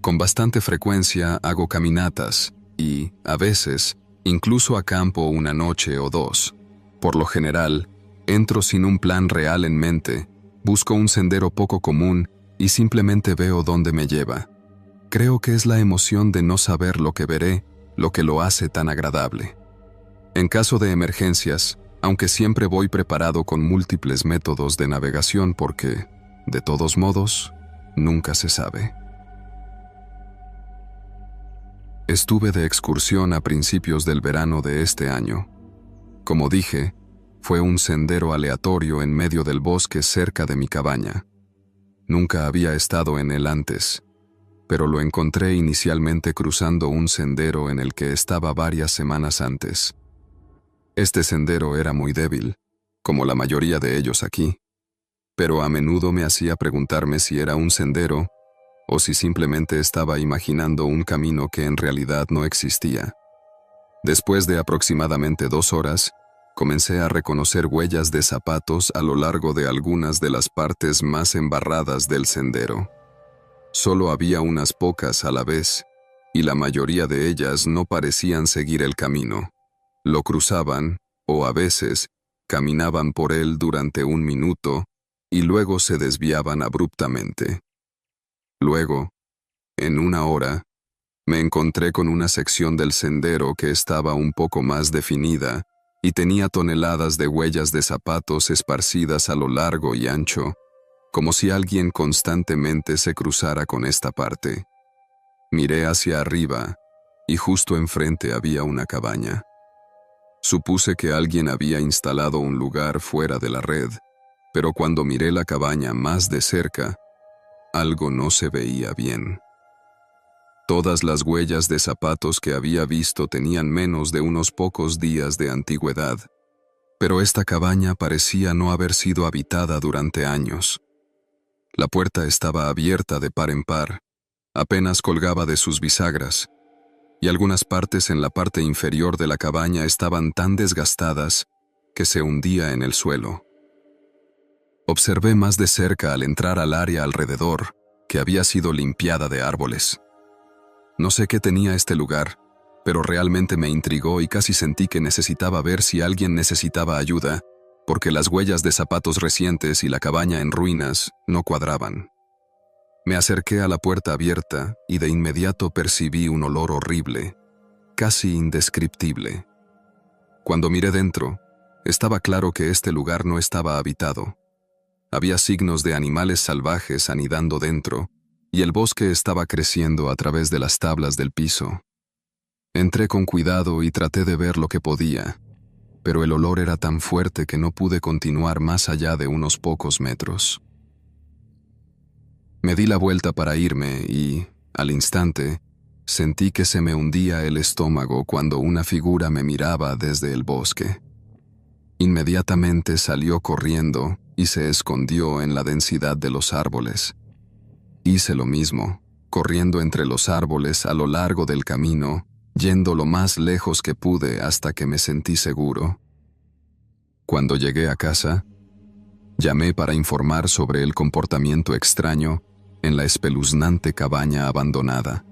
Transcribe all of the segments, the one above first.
Con bastante frecuencia hago caminatas y, a veces, incluso acampo una noche o dos. Por lo general, entro sin un plan real en mente, busco un sendero poco común y simplemente veo dónde me lleva. Creo que es la emoción de no saber lo que veré lo que lo hace tan agradable. En caso de emergencias, aunque siempre voy preparado con múltiples métodos de navegación porque, de todos modos, nunca se sabe. Estuve de excursión a principios del verano de este año. Como dije, fue un sendero aleatorio en medio del bosque cerca de mi cabaña. Nunca había estado en él antes, pero lo encontré inicialmente cruzando un sendero en el que estaba varias semanas antes. Este sendero era muy débil, como la mayoría de ellos aquí, pero a menudo me hacía preguntarme si era un sendero o si simplemente estaba imaginando un camino que en realidad no existía. Después de aproximadamente 2 horas, comencé a reconocer huellas de zapatos a lo largo de algunas de las partes más embarradas del sendero. Solo había unas pocas a la vez, y la mayoría de ellas no parecían seguir el camino. Lo cruzaban, o a veces, caminaban por él durante 1 minuto, y luego se desviaban abruptamente. Luego, en 1 hora, me encontré con una sección del sendero que estaba un poco más definida y tenía toneladas de huellas de zapatos esparcidas a lo largo y ancho, como si alguien constantemente se cruzara con esta parte. Miré hacia arriba y justo enfrente había una cabaña. Supuse que alguien había instalado un lugar fuera de la red, pero cuando miré la cabaña más de cerca, algo no se veía bien. Todas las huellas de zapatos que había visto tenían menos de unos pocos días de antigüedad, pero esta cabaña parecía no haber sido habitada durante años. La puerta estaba abierta de par en par, apenas colgaba de sus bisagras, y algunas partes en la parte inferior de la cabaña estaban tan desgastadas que se hundía en el suelo. Observé más de cerca al entrar al área alrededor, que había sido limpiada de árboles. No sé qué tenía este lugar, pero realmente me intrigó y casi sentí que necesitaba ver si alguien necesitaba ayuda, porque las huellas de zapatos recientes y la cabaña en ruinas no cuadraban. Me acerqué a la puerta abierta y de inmediato percibí un olor horrible, casi indescriptible. Cuando miré dentro, estaba claro que este lugar no estaba habitado. Había signos de animales salvajes anidando dentro, y el bosque estaba creciendo a través de las tablas del piso. Entré con cuidado y traté de ver lo que podía, pero el olor era tan fuerte que no pude continuar más allá de unos pocos metros. Me di la vuelta para irme y, al instante, sentí que se me hundía el estómago cuando una figura me miraba desde el bosque. Inmediatamente salió corriendo y se escondió en la densidad de los árboles. Hice lo mismo, corriendo entre los árboles a lo largo del camino, yendo lo más lejos que pude hasta que me sentí seguro. Cuando llegué a casa, llamé para informar sobre el comportamiento extraño en la espeluznante cabaña abandonada.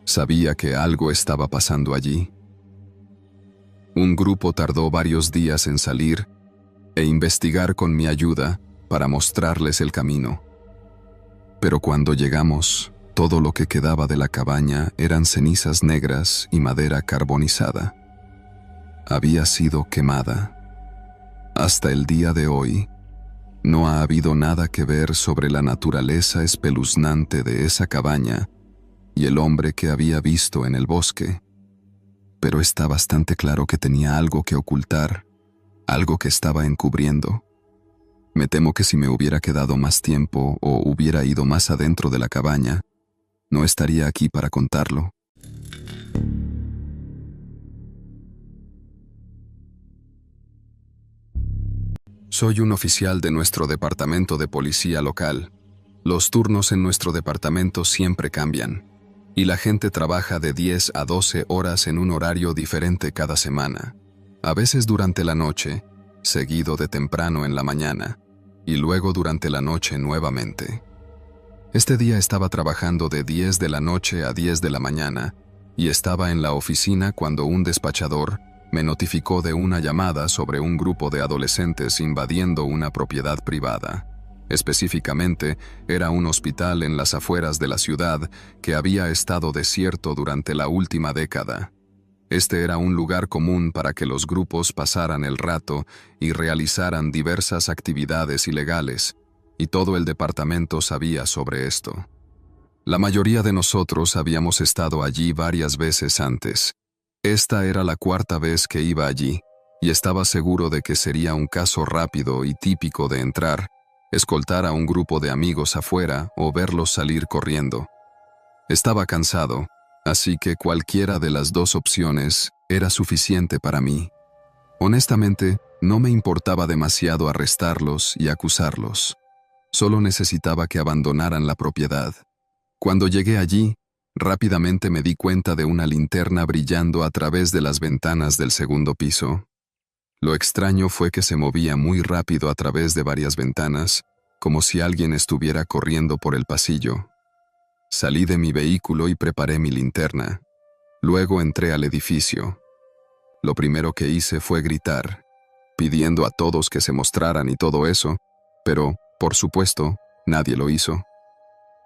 Sabía que algo estaba pasando allí. Un grupo tardó varios días en salir e investigar con mi ayuda para mostrarles el camino. Pero cuando llegamos, todo lo que quedaba de la cabaña eran cenizas negras y madera carbonizada. Había sido quemada. Hasta el día de hoy, no ha habido nada que ver sobre la naturaleza espeluznante de esa cabaña y el hombre que había visto en el bosque, pero está bastante claro que tenía algo que ocultar, algo que estaba encubriendo. Me temo que si me hubiera quedado más tiempo o hubiera ido más adentro de la cabaña, no estaría aquí para contarlo. Soy un oficial de nuestro departamento de policía local. Los turnos en nuestro departamento siempre cambian, y la gente trabaja de 10 a 12 horas en un horario diferente cada semana, a veces durante la noche, seguido de temprano en la mañana, y luego durante la noche nuevamente. Este día estaba trabajando de 10 de la noche a 10 de la mañana y estaba en la oficina cuando un despachador me notificó de una llamada sobre un grupo de adolescentes invadiendo una propiedad privada. Específicamente, era un hospital en las afueras de la ciudad que había estado desierto durante la última década. Este era un lugar común para que los grupos pasaran el rato y realizaran diversas actividades ilegales, y todo el departamento sabía sobre esto. La mayoría de nosotros habíamos estado allí varias veces antes. Esta era la cuarta vez que iba allí, y estaba seguro de que sería un caso rápido y típico de entrar, escoltar a un grupo de amigos afuera o verlos salir corriendo. Estaba cansado, así que cualquiera de las dos opciones era suficiente para mí. Honestamente, no me importaba demasiado arrestarlos y acusarlos. Solo necesitaba que abandonaran la propiedad. Cuando llegué allí, rápidamente me di cuenta de una linterna brillando a través de las ventanas del segundo piso. Lo extraño fue que se movía muy rápido a través de varias ventanas, como si alguien estuviera corriendo por el pasillo. Salí de mi vehículo y preparé mi linterna. Luego entré al edificio. Lo primero que hice fue gritar, pidiendo a todos que se mostraran y todo eso, pero, por supuesto, nadie lo hizo.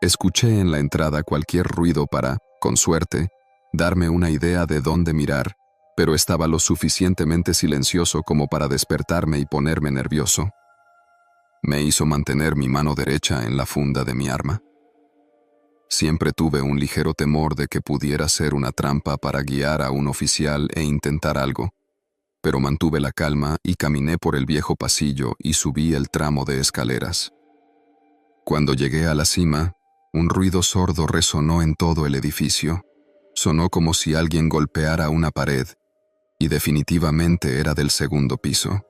Escuché en la entrada cualquier ruido para, con suerte, darme una idea de dónde mirar, pero estaba lo suficientemente silencioso como para despertarme y ponerme nervioso. Me hizo mantener mi mano derecha en la funda de mi arma. Siempre tuve un ligero temor de que pudiera ser una trampa para guiar a un oficial e intentar algo, pero mantuve la calma y caminé por el viejo pasillo y subí el tramo de escaleras. Cuando llegué a la cima, un ruido sordo resonó en todo el edificio. Sonó como si alguien golpeara una pared, y definitivamente era del segundo piso.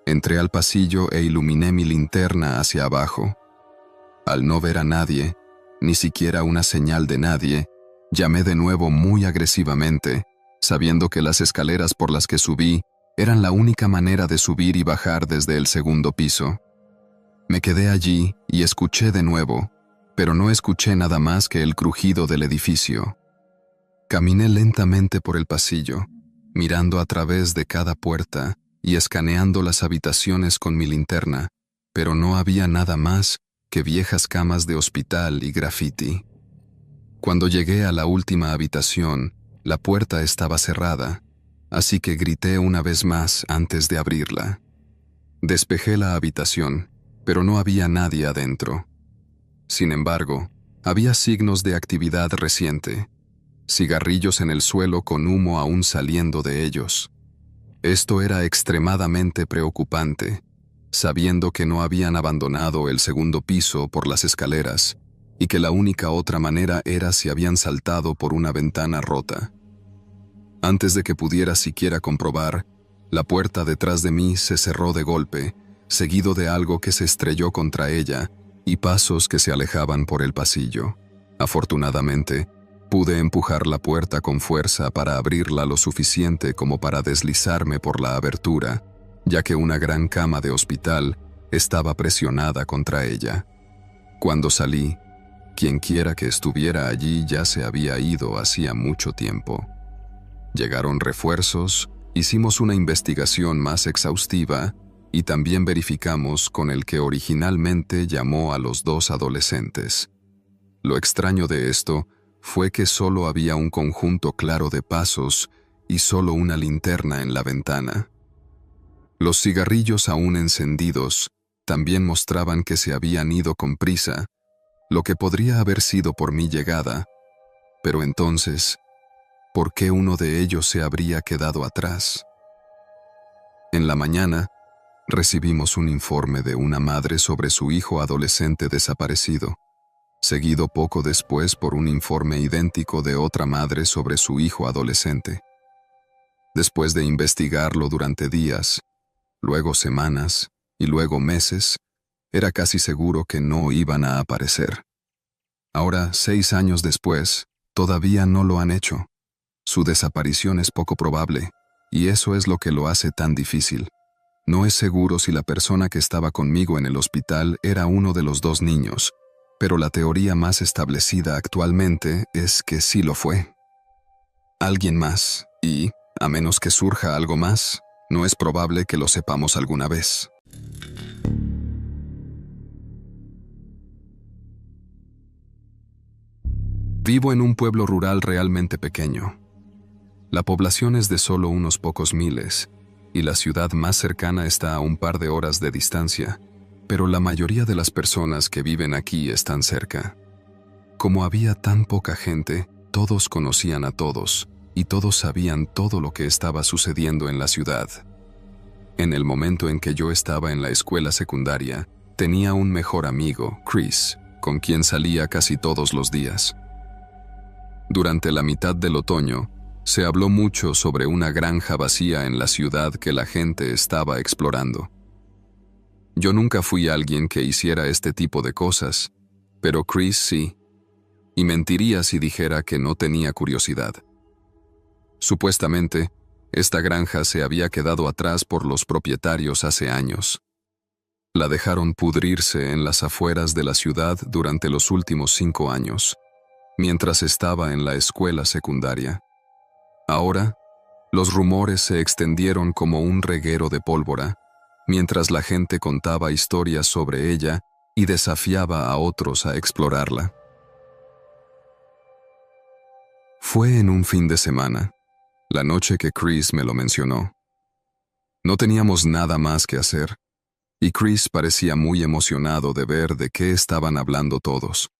Entré al pasillo e iluminé mi linterna hacia abajo. Al no ver a nadie, ni siquiera una señal de nadie, llamé de nuevo muy agresivamente, sabiendo que las escaleras por las que subí eran la única manera de subir y bajar desde el segundo piso. Me quedé allí y escuché de nuevo, pero no escuché nada más que el crujido del edificio. Caminé lentamente por el pasillo, mirando a través de cada puerta y escaneando las habitaciones con mi linterna, pero no había nada más que viejas camas de hospital y graffiti. Cuando llegué a la última habitación, la puerta estaba cerrada, así que grité una vez más antes de abrirla. Despejé la habitación, pero no había nadie adentro. Sin embargo, había signos de actividad reciente, cigarrillos en el suelo con humo aún saliendo de ellos. Esto era extremadamente preocupante, sabiendo que no habían abandonado el segundo piso por las escaleras y que la única otra manera era si habían saltado por una ventana rota. Antes de que pudiera siquiera comprobar, la puerta detrás de mí se cerró de golpe, seguido de algo que se estrelló contra ella y pasos que se alejaban por el pasillo. Afortunadamente, pude empujar la puerta con fuerza para abrirla lo suficiente como para deslizarme por la abertura, ya que una gran cama de hospital estaba presionada contra ella. Cuando salí, quienquiera que estuviera allí ya se había ido hacía mucho tiempo. Llegaron refuerzos, hicimos una investigación más exhaustiva y también verificamos con el que originalmente llamó a los dos adolescentes. Lo extraño de esto fue que solo había un conjunto claro de pasos y solo una linterna en la ventana. Los cigarrillos aún encendidos también mostraban que se habían ido con prisa, lo que podría haber sido por mi llegada, pero entonces, ¿por qué uno de ellos se habría quedado atrás? En la mañana, recibimos un informe de una madre sobre su hijo adolescente desaparecido, seguido poco después por un informe idéntico de otra madre sobre su hijo adolescente. Después de investigarlo durante días, luego semanas y luego meses, era casi seguro que no iban a aparecer. Ahora, 6 años después, todavía no lo han hecho. Su desaparición es poco probable, y eso es lo que lo hace tan difícil. No es seguro si la persona que estaba conmigo en el hospital era uno de los 2 niños, pero la teoría más establecida actualmente es que sí lo fue. Alguien más, y, a menos que surja algo más, no es probable que lo sepamos alguna vez. Vivo en un pueblo rural realmente pequeño. La población es de solo unos pocos miles, y la ciudad más cercana está a un par de horas de distancia, pero la mayoría de las personas que viven aquí están cerca. Como había tan poca gente, todos conocían a todos, y todos sabían todo lo que estaba sucediendo en la ciudad. En el momento en que yo estaba en la escuela secundaria, tenía un mejor amigo, Chris, con quien salía casi todos los días. Durante la mitad del otoño, se habló mucho sobre una granja vacía en la ciudad que la gente estaba explorando. Yo nunca fui alguien que hiciera este tipo de cosas, pero Chris sí, y mentiría si dijera que no tenía curiosidad. Supuestamente, esta granja se había quedado atrás por los propietarios hace años. La dejaron pudrirse en las afueras de la ciudad durante los últimos 5 años, mientras estaba en la escuela secundaria. Ahora, los rumores se extendieron como un reguero de pólvora, mientras la gente contaba historias sobre ella y desafiaba a otros a explorarla. Fue en un fin de semana, la noche que Chris me lo mencionó. No teníamos nada más que hacer, y Chris parecía muy emocionado de ver de qué estaban hablando todos.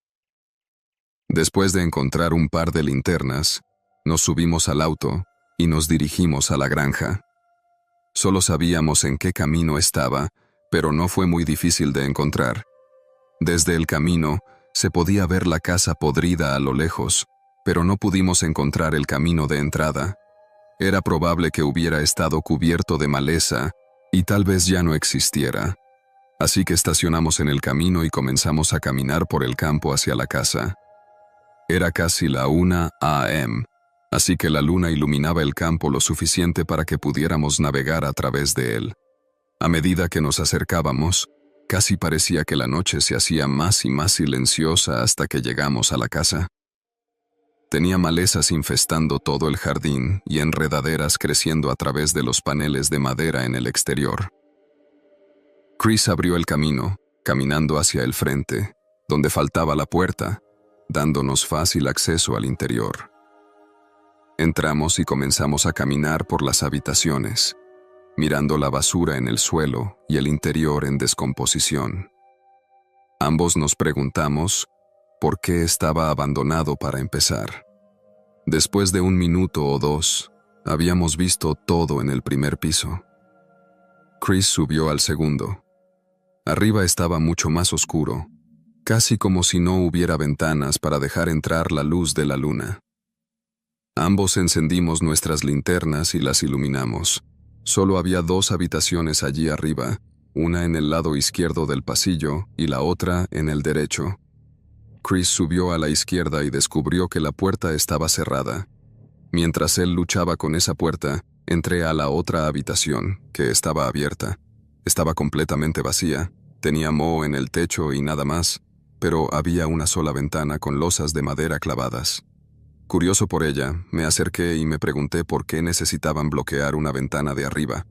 Después de encontrar un par de linternas, nos subimos al auto y nos dirigimos a la granja. Solo sabíamos en qué camino estaba, pero no fue muy difícil de encontrar. Desde el camino se podía ver la casa podrida a lo lejos, pero no pudimos encontrar el camino de entrada. Era probable que hubiera estado cubierto de maleza y tal vez ya no existiera. Así que estacionamos en el camino y comenzamos a caminar por el campo hacia la casa. Era casi la 1 a.m., así que la luna iluminaba el campo lo suficiente para que pudiéramos navegar a través de él. A medida que nos acercábamos, casi parecía que la noche se hacía más y más silenciosa hasta que llegamos a la casa. Tenía malezas infestando todo el jardín y enredaderas creciendo a través de los paneles de madera en el exterior. Chris abrió el camino, caminando hacia el frente, donde faltaba la puerta, dándonos fácil acceso al interior. Entramos y comenzamos a caminar por las habitaciones, mirando la basura en el suelo y el interior en descomposición. Ambos nos preguntamos por qué estaba abandonado para empezar. Después de 1 minuto o 2, habíamos visto todo en el primer piso. Chris subió al segundo. Arriba estaba mucho más oscuro, casi como si no hubiera ventanas para dejar entrar la luz de la luna. Ambos encendimos nuestras linternas y las iluminamos. Solo había 2 habitaciones allí arriba, una en el lado izquierdo del pasillo y la otra en el derecho. Chris subió a la izquierda y descubrió que la puerta estaba cerrada. Mientras él luchaba con esa puerta, entré a la otra habitación, que estaba abierta. Estaba completamente vacía, tenía moho en el techo y nada más, pero había una sola ventana con losas de madera clavadas. Curioso por ella, me acerqué y me pregunté por qué necesitaban bloquear una ventana de arriba.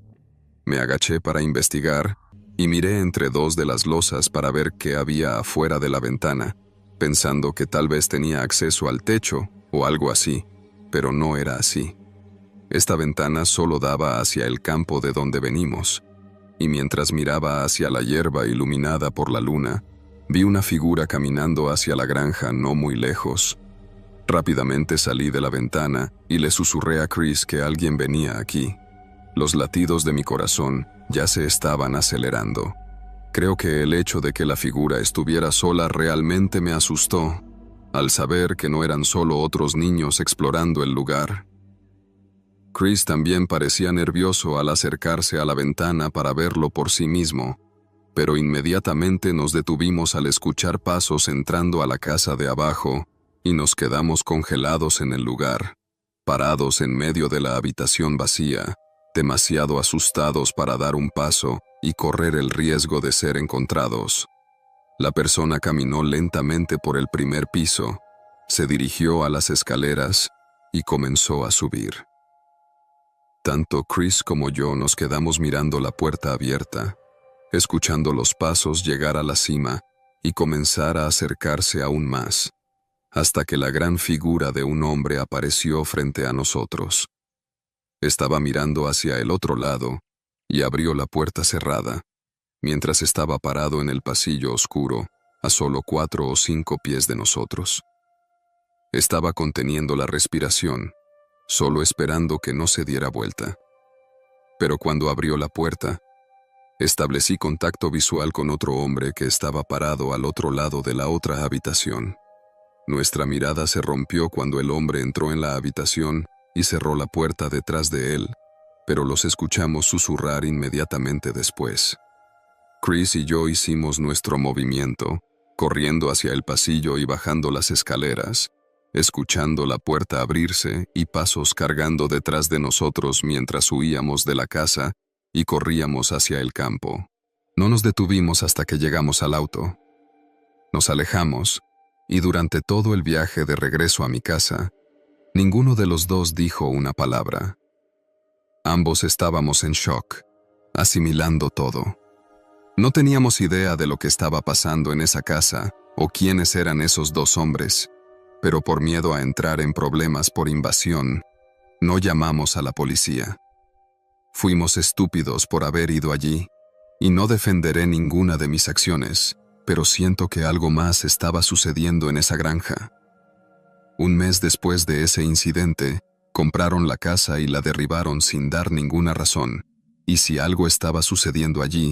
Me agaché para investigar y miré entre 2 de las losas para ver qué había afuera de la ventana, pensando que tal vez tenía acceso al techo o algo así, pero no era así. Esta ventana solo daba hacia el campo de donde venimos, y mientras miraba hacia la hierba iluminada por la luna, vi una figura caminando hacia la granja no muy lejos. Rápidamente salí de la ventana y le susurré a Chris que alguien venía aquí. Los latidos de mi corazón ya se estaban acelerando. Creo que el hecho de que la figura estuviera sola realmente me asustó, al saber que no eran solo otros niños explorando el lugar. Chris también parecía nervioso al acercarse a la ventana para verlo por sí mismo, pero inmediatamente nos detuvimos al escuchar pasos entrando a la casa de abajo y nos quedamos congelados en el lugar, parados en medio de la habitación vacía, demasiado asustados para dar un paso y correr el riesgo de ser encontrados. La persona caminó lentamente por el primer piso, se dirigió a las escaleras y comenzó a subir. Tanto Chris como yo nos quedamos mirando la puerta abierta, escuchando los pasos llegar a la cima y comenzar a acercarse aún más, hasta que la gran figura de un hombre apareció frente a nosotros. Estaba mirando hacia el otro lado y abrió la puerta cerrada, mientras estaba parado en el pasillo oscuro, a solo 4 o 5 pies de nosotros. Estaba conteniendo la respiración, solo esperando que no se diera vuelta. Pero cuando abrió la puerta, establecí contacto visual con otro hombre que estaba parado al otro lado de la otra habitación. Nuestra mirada se rompió cuando el hombre entró en la habitación y cerró la puerta detrás de él, pero los escuchamos susurrar inmediatamente después. Chris y yo hicimos nuestro movimiento, corriendo hacia el pasillo y bajando las escaleras, escuchando la puerta abrirse y pasos cargando detrás de nosotros mientras huíamos de la casa y corríamos hacia el campo. No nos detuvimos hasta que llegamos al auto. Nos alejamos, y durante todo el viaje de regreso a mi casa, ninguno de los dos dijo una palabra. Ambos estábamos en shock, asimilando todo. No teníamos idea de lo que estaba pasando en esa casa o quiénes eran esos dos hombres, pero por miedo a entrar en problemas por invasión, no llamamos a la policía. Fuimos estúpidos por haber ido allí, y no defenderé ninguna de mis acciones, pero siento que algo más estaba sucediendo en esa granja. Un mes después de ese incidente, compraron la casa y la derribaron sin dar ninguna razón, y si algo estaba sucediendo allí,